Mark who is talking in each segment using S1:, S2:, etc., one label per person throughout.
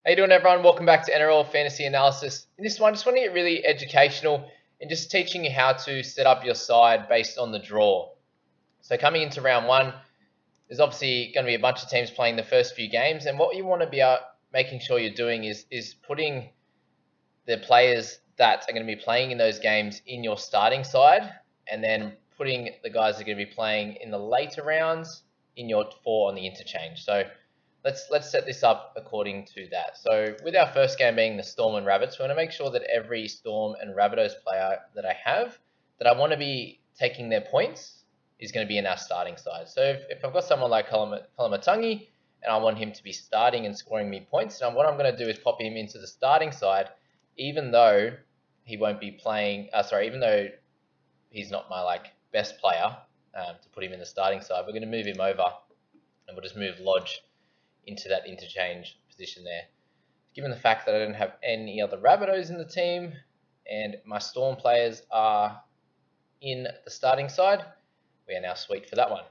S1: How you doing, everyone? Welcome back to NRL Fantasy Analysis. In this one, I just want to get really educational and just teaching you how to set up your side based on the draw. So coming into round one, there's obviously going to be a bunch of teams playing the first few games, and what you want to be making sure you're doing is putting the players that are going to be playing in those games in your starting side, and then putting the guys that are going to be playing in the later rounds in your four on the interchange. So let's set this up according to that. So with our first game being the Storm and Rabbits, we want to make sure that every Storm and Rabbitohs player that I have, that I want to be taking their points, is going to be in our starting side. So if I've got someone like Kalamatangi, and I want him to be starting and scoring me points, and what I'm going to do is pop him into the starting side, even though he won't be playing, even though he's not my best player, to put him in the starting side, we're going to move him over, and we'll just move Lodge into that interchange position there. Given the fact that I don't have any other Rabbitohs in the team, and my Storm players are in the starting side, we are now sweet for that one.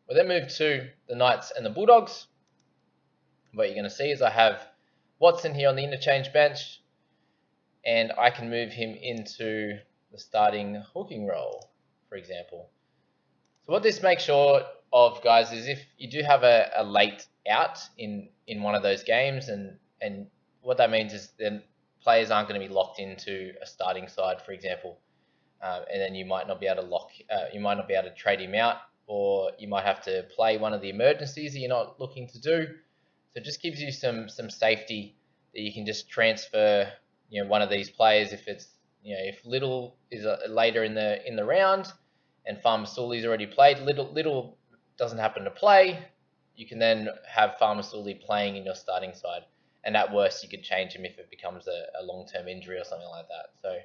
S1: We'll then move to the Knights and the Bulldogs. What you're going to see is I have Watson here on the interchange bench, and I can move him into the starting hooking role, for example. So what this makes sure of, guys, is if you do have a late out in one of those games, and what that means is then players aren't going to be locked into a starting side, for example, and then you might not be able to trade him out, or you might have to play one of the emergencies that you're not looking to do. So it just gives you some safety that you can just transfer, one of these players if it's, if Little is later in the round and Farmasuli's already played, Little doesn't happen to play, you can then have Farmasuli playing in your starting side, and at worst you could change him if it becomes a long-term injury or something like that. So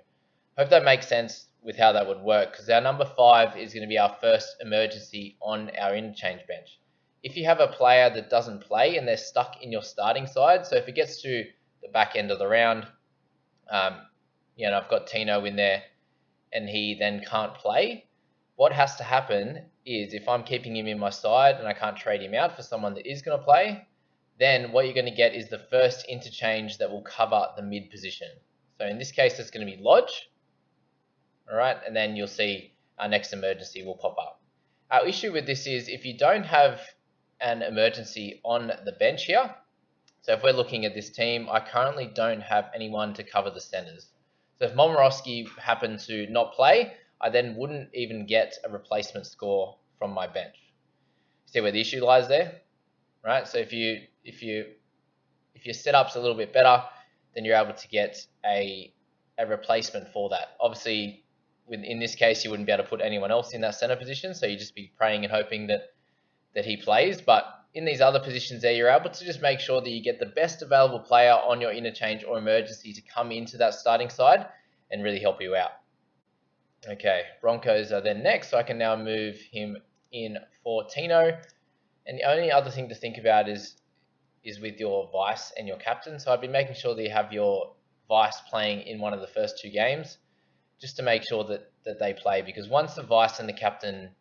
S1: hope that makes sense with how that would work, because our number 5 is going to be our first emergency on our interchange bench. If you have a player that doesn't play and they're stuck in your starting side, so if it gets to the back end of the round, I've got Tino in there and he then can't play, what has to happen is, if I'm keeping him in my side and I can't trade him out for someone that is going to play, then what you're going to get is the first interchange that will cover the mid position. So in this case, it's going to be Lodge. All right, and then you'll see our next emergency will pop up. Our issue with this is if you don't have an emergency on the bench here, so if we're looking at this team, I currently don't have anyone to cover the centers. So if Momorowski happened to not play, I then wouldn't even get a replacement score from my bench. See where the issue lies there, right? So if your setup's a little bit better, then you're able to get a replacement for that. Obviously, in this case, you wouldn't be able to put anyone else in that center position, so you just be praying and hoping that he plays. But in these other positions there, you're able to just make sure that you get the best available player on your interchange or emergency to come into that starting side and really help you out. Okay, Broncos are then next, so I can now move him in for Tino. And the only other thing to think about is with your vice and your captain. So I'd be making sure that you have your vice playing in one of the first 2 games, just to make sure that they play, because once the vice and the captain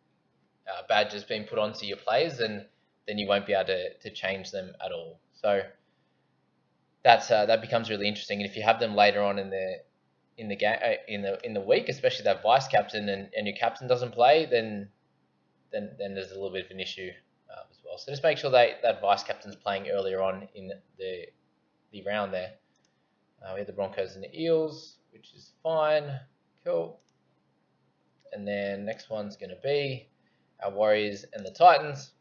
S1: badge has been put onto your players, then you won't be able to change them at all. So that becomes really interesting. And if you have them later on in the game, in the week, especially that vice captain, and your captain doesn't play, then there's a little bit of an issue as well. So just make sure that vice captain's playing earlier on in the round there. We have the Broncos and the Eels, which is fine. Cool. And then next one's going to be our Warriors and the Titans.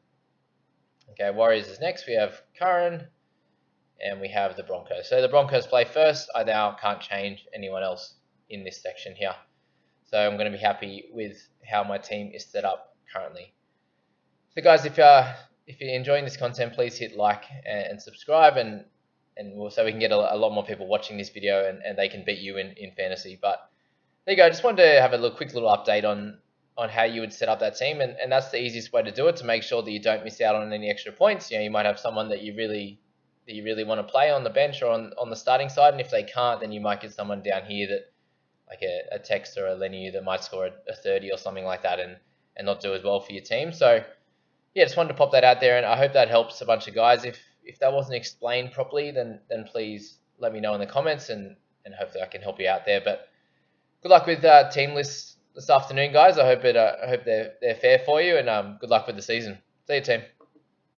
S1: Okay, Warriors is next. We have Curran, and we have the Broncos. So the Broncos play first. I now can't change anyone else in this section here. So I'm going to be happy with how my team is set up currently. So guys, if you're enjoying this content, please hit like and subscribe, and so we can get a lot more people watching this video, and they can beat you in fantasy. But there you go. I just wanted to have a quick little update on how you would set up that team, and that's the easiest way to do it, to make sure that you don't miss out on any extra points. You might have someone that you really want to play on the bench or on the starting side, and if they can't, then you might get someone down here that, like a Tex or a Lenny, that might score a 30 or something like that, and not do as well for your team. So yeah, just wanted to pop that out there, and I hope that helps a bunch of guys. If if that wasn't explained properly, then please let me know in the comments, and hopefully I can help you out there. But good luck with team lists this afternoon, guys. I hope they're fair for you, and good luck with the season. See you, team.